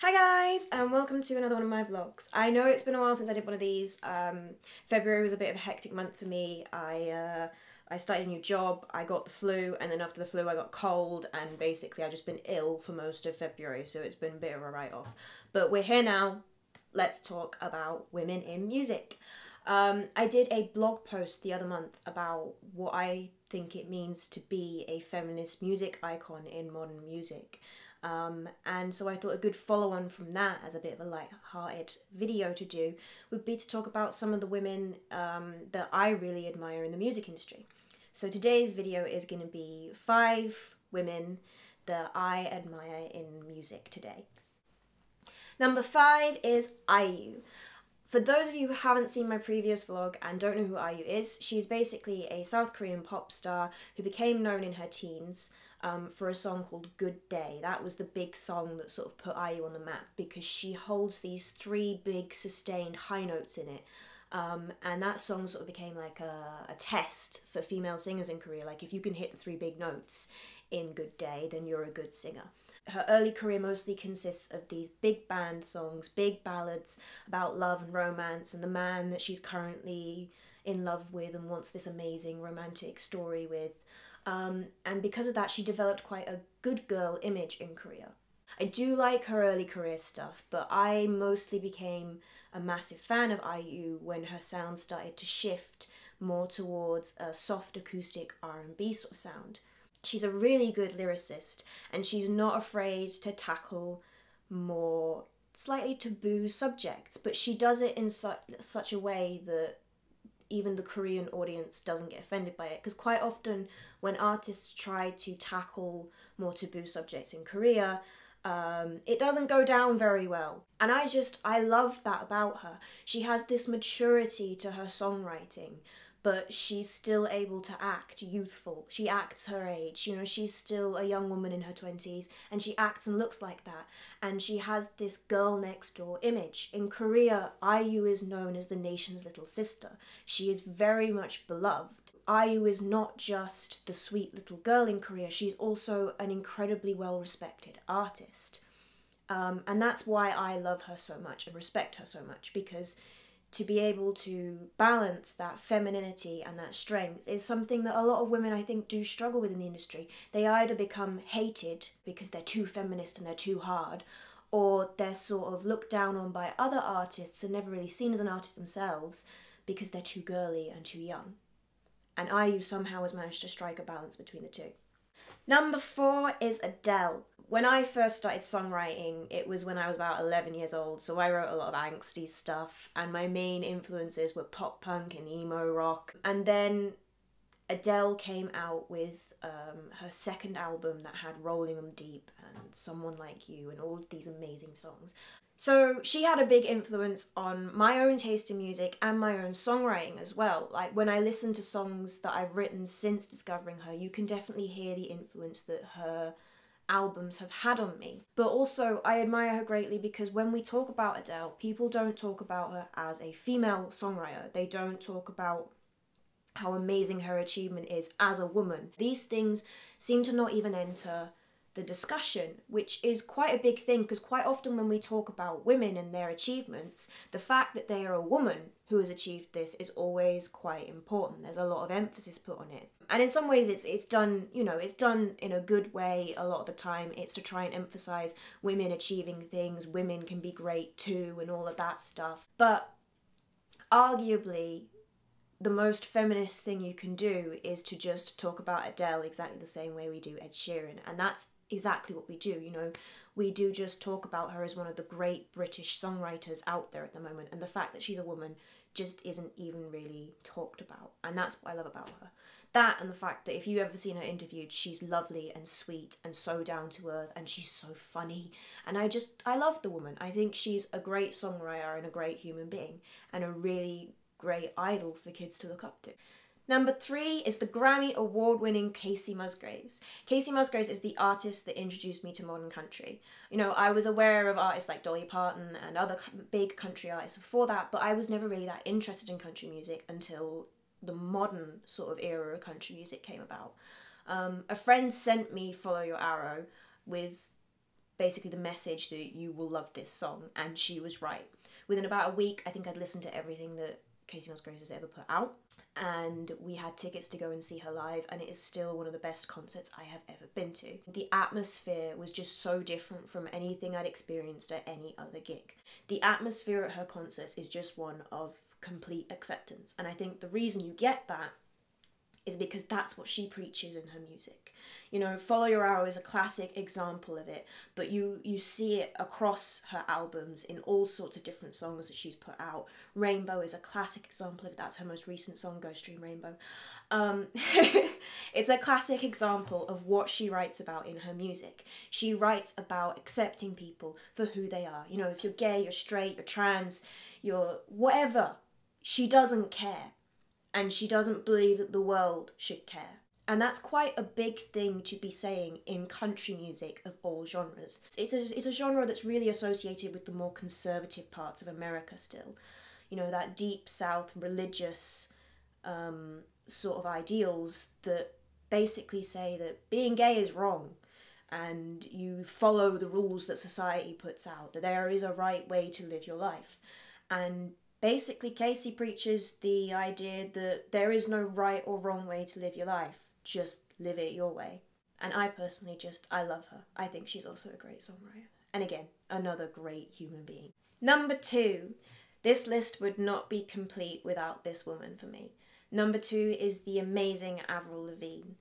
Hi guys, and welcome to another one of my vlogs. I know it's been a while since I did one of these. February was a bit of a hectic month for me. I started a new job, I got the flu, and then after the flu I got cold, and basically I've just been ill for most of February, so it's been a bit of a write-off. But we're here now. Let's talk about women in music. I did a blog post the other month about what I think it means to be a feminist music icon in modern music. And so I thought a good follow-on from that, as a bit of a light-hearted video to do, would be to talk about some of the women that I really admire in the music industry. So today's video is going to be 5 women that I admire in music today. Number 5 is IU. For those of you who haven't seen my previous vlog and don't know who IU is, she's basically a South Korean pop star who became known in her teens for a song called Good Day. That was the big song that sort of put IU on the map because she holds these 3 big sustained high notes in it. And that song sort of became like a test for female singers in Korea. Like, if you can hit the 3 big notes in Good Day, then you're a good singer. Her early career mostly consists of these big band songs, big ballads about love and romance and the man that she's currently in love with and wants this amazing romantic story with. And because of that, she developed quite a good girl image in Korea. I do like her early career stuff, but I mostly became a massive fan of IU when her sound started to shift more towards a soft acoustic R&B sort of sound. She's a really good lyricist, and she's not afraid to tackle more slightly taboo subjects, but she does it in such a way that even the Korean audience doesn't get offended by it, because quite often when artists try to tackle more taboo subjects in Korea, it doesn't go down very well. And I love that about her. She has this maturity to her songwriting, but she's still able to act youthful. She acts her age. You know, she's still a young woman in her 20s, and she acts and looks like that. And she has this girl next door image. In Korea, IU is known as the nation's little sister. She is very much beloved. IU is not just the sweet little girl in Korea, she's also an incredibly well-respected artist. And that's why I love her so much and respect her so much, because to be able to balance that femininity and that strength is something that a lot of women, I think, do struggle with in the industry. They either become hated because they're too feminist and they're too hard, or they're sort of looked down on by other artists and never really seen as an artist themselves because they're too girly and too young. And IU somehow has managed to strike a balance between the two. Number 4 is Adele. When I first started songwriting, it was when I was about 11 years old, so I wrote a lot of angsty stuff, and my main influences were pop punk and emo rock. And then Adele came out with her second album that had Rolling on the Deep and Someone Like You and all of these amazing songs. So she had a big influence on my own taste in music and my own songwriting as well. Like, when I listen to songs that I've written since discovering her, you can definitely hear the influence that her albums have had on me. But also, I admire her greatly because when we talk about Adele, people don't talk about her as a female songwriter. They don't talk about how amazing her achievement is as a woman. These things seem to not even enter the discussion, which is quite a big thing, because quite often when we talk about women and their achievements, the fact that they are a woman who has achieved this is always quite important. There's a lot of emphasis put on it. And in some ways it's done, you know, it's done in a good way a lot of the time. It's to try and emphasize women achieving things, women can be great too, and all of that stuff. But arguably, the most feminist thing you can do is to just talk about Adele exactly the same way we do Ed Sheeran, and that's exactly what we do. You know, we do just talk about her as one of the great British songwriters out there at the moment, and the fact that she's a woman just isn't even really talked about, and that's what I love about her. That, and the fact that if you've ever seen her interviewed, she's lovely and sweet and so down to earth, and she's so funny, and I love the woman. I think she's a great songwriter and a great human being, and a really great idol for kids to look up to. Number 3 is the Grammy award-winning Kacey Musgraves. Kacey Musgraves is the artist that introduced me to modern country. You know, I was aware of artists like Dolly Parton and other big country artists before that, but I was never really that interested in country music until the modern sort of era of country music came about. A friend sent me Follow Your Arrow with basically the message that you will love this song, and she was right. Within about a week, I think I'd listened to everything that Casey Musgraves has ever put out, and we had tickets to go and see her live, and it is still one of the best concerts I have ever been to. The atmosphere was just so different from anything I'd experienced at any other gig. The atmosphere at her concerts is just one of complete acceptance, and I think the reason you get that is because that's what she preaches in her music. You know, Follow Your Arrow is a classic example of it, but you see it across her albums in all sorts of different songs that she's put out. Rainbow is a classic example of it. That's her most recent song, Ghost Dream Rainbow. It's a classic example of what she writes about in her music. She writes about accepting people for who they are. You know, if you're gay, you're straight, you're trans, you're whatever, she doesn't care. And she doesn't believe that the world should care. And that's quite a big thing to be saying in country music of all genres. It's a genre that's really associated with the more conservative parts of America still. You know, that deep south religious sort of ideals that basically say that being gay is wrong and you follow the rules that society puts out, that there is a right way to live your life. And basically, Casey preaches the idea that there is no right or wrong way to live your life. Just live it your way. And I personally I love her. I think she's also a great songwriter. And again, another great human being. Number 2. This list would not be complete without this woman for me. Number 2 is the amazing Avril Lavigne.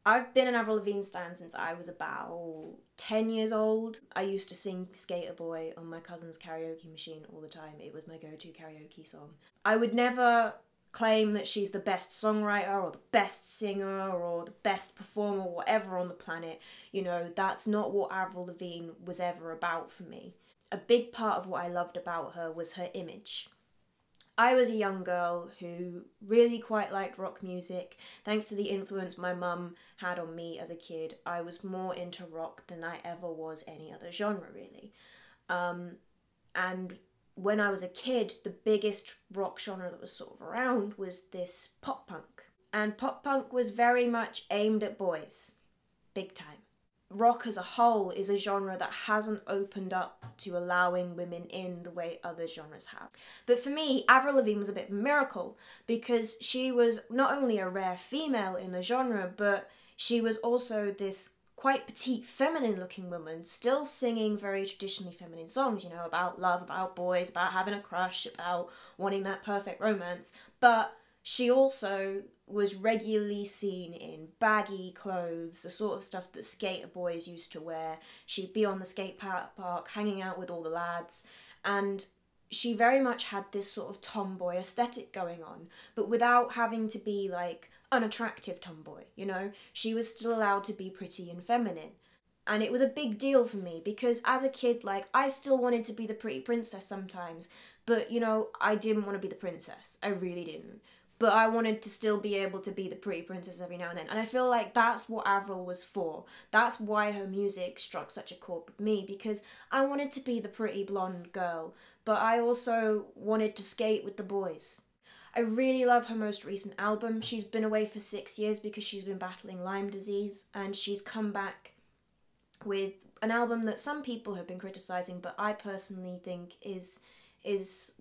I've been an Avril Lavigne stan since I was about 10 years old. I used to sing Skater Boy on my cousin's karaoke machine all the time. It was my go-to karaoke song. I would never claim that she's the best songwriter or the best singer or the best performer, whatever on the planet. You know, that's not what Avril Lavigne was ever about for me. A big part of what I loved about her was her image. I was a young girl who really quite liked rock music. Thanks to the influence my mum had on me as a kid, I was more into rock than I ever was any other genre, really. And when I was a kid, the biggest rock genre that was sort of around was this pop punk. And pop punk was very much aimed at boys. Big time. Rock as a whole is a genre that hasn't opened up to allowing women in the way other genres have. But for me, Avril Lavigne was a bit of a miracle because she was not only a rare female in the genre, but she was also this quite petite, feminine looking woman, still singing very traditionally feminine songs, you know, about love, about boys, about having a crush, about wanting that perfect romance. But she also was regularly seen in baggy clothes, the sort of stuff that skater boys used to wear. She'd be on the skate park hanging out with all the lads, and she very much had this sort of tomboy aesthetic going on, but without having to be like unattractive tomboy, you know? She was still allowed to be pretty and feminine. And it was a big deal for me because as a kid, like, I still wanted to be the pretty princess sometimes, but, you know, I didn't want to be the princess. I really didn't. But I wanted to still be able to be the pretty princess every now and then. And I feel like that's what Avril was for. That's why her music struck such a chord with me, because I wanted to be the pretty blonde girl, but I also wanted to skate with the boys. I really love her most recent album. She's been away for 6 years because she's been battling Lyme disease, and she's come back with an album that some people have been criticising, but I personally think is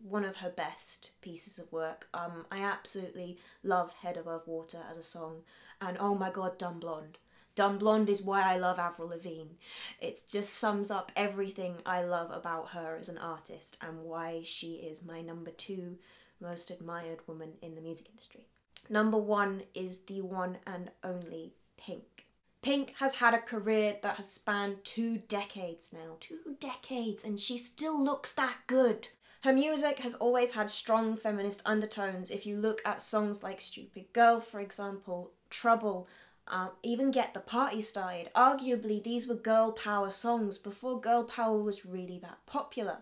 one of her best pieces of work. I absolutely love Head Above Water as a song, and oh my god, Dumb Blonde. Dumb Blonde is why I love Avril Lavigne. It just sums up everything I love about her as an artist and why she is my number 2 most admired woman in the music industry. Number 1 is the one and only Pink. Pink has had a career that has spanned 2 decades now. 2 decades, and she still looks that good. Her music has always had strong feminist undertones. If you look at songs like Stupid Girl, for example, Trouble, even Get the Party Started, arguably these were girl power songs before girl power was really that popular.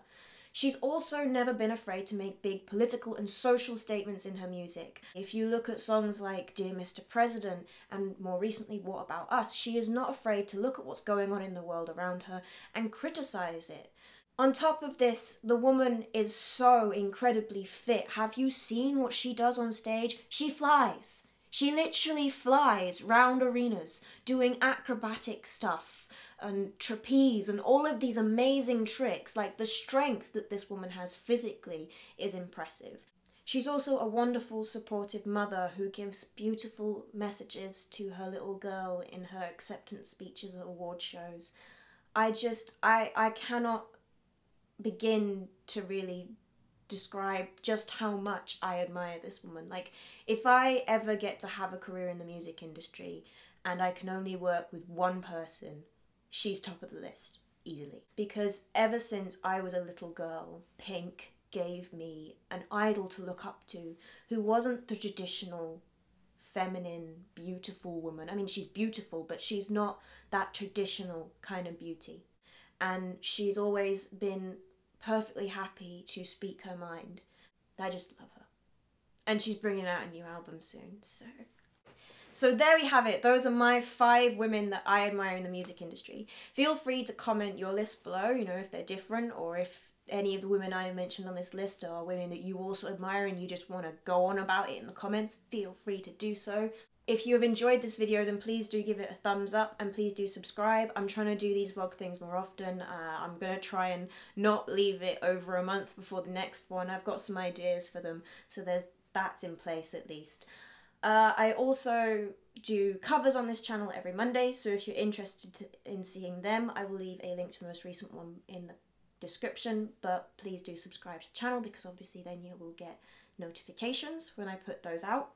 She's also never been afraid to make big political and social statements in her music. If you look at songs like Dear Mr. President and more recently What About Us, she is not afraid to look at what's going on in the world around her and criticise it. On top of this, the woman is so incredibly fit. Have you seen what she does on stage? She flies. She literally flies round arenas, doing acrobatic stuff, and trapeze and all of these amazing tricks. Like, the strength that this woman has physically is impressive. She's also a wonderful, supportive mother who gives beautiful messages to her little girl in her acceptance speeches at award shows. I cannot begin to really describe just how much I admire this woman. Like, if I ever get to have a career in the music industry and I can only work with one person, she's top of the list, easily. Because ever since I was a little girl, Pink gave me an idol to look up to who wasn't the traditional feminine, beautiful woman. I mean, she's beautiful, but she's not that traditional kind of beauty. And she's always been perfectly happy to speak her mind. I just love her. And she's bringing out a new album soon, so there we have it. Those are my 5 women that I admire in the music industry. Feel free to comment your list below, you know, if they're different, or if any of the women I mentioned on this list are women that you also admire and you just want to go on about it in the comments. Feel free to do so. If you have enjoyed this video, then please do give it a thumbs up and please do subscribe. I'm trying to do these vlog things more often. I'm going to try and not leave it over a month before the next one. I've got some ideas for them, so that's in place at least. I also do covers on this channel every Monday, so if you're interested in seeing them, I will leave a link to the most recent one in the description, but please do subscribe to the channel because obviously then you will get notifications when I put those out.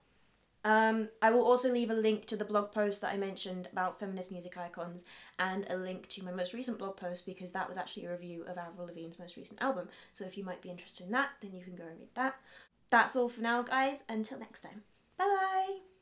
I will also leave a link to the blog post that I mentioned about feminist music icons and a link to my most recent blog post because that was actually a review of Avril Lavigne's most recent album. So if you might be interested in that, then you can go and read that. That's all for now, guys. Until next time. Bye bye!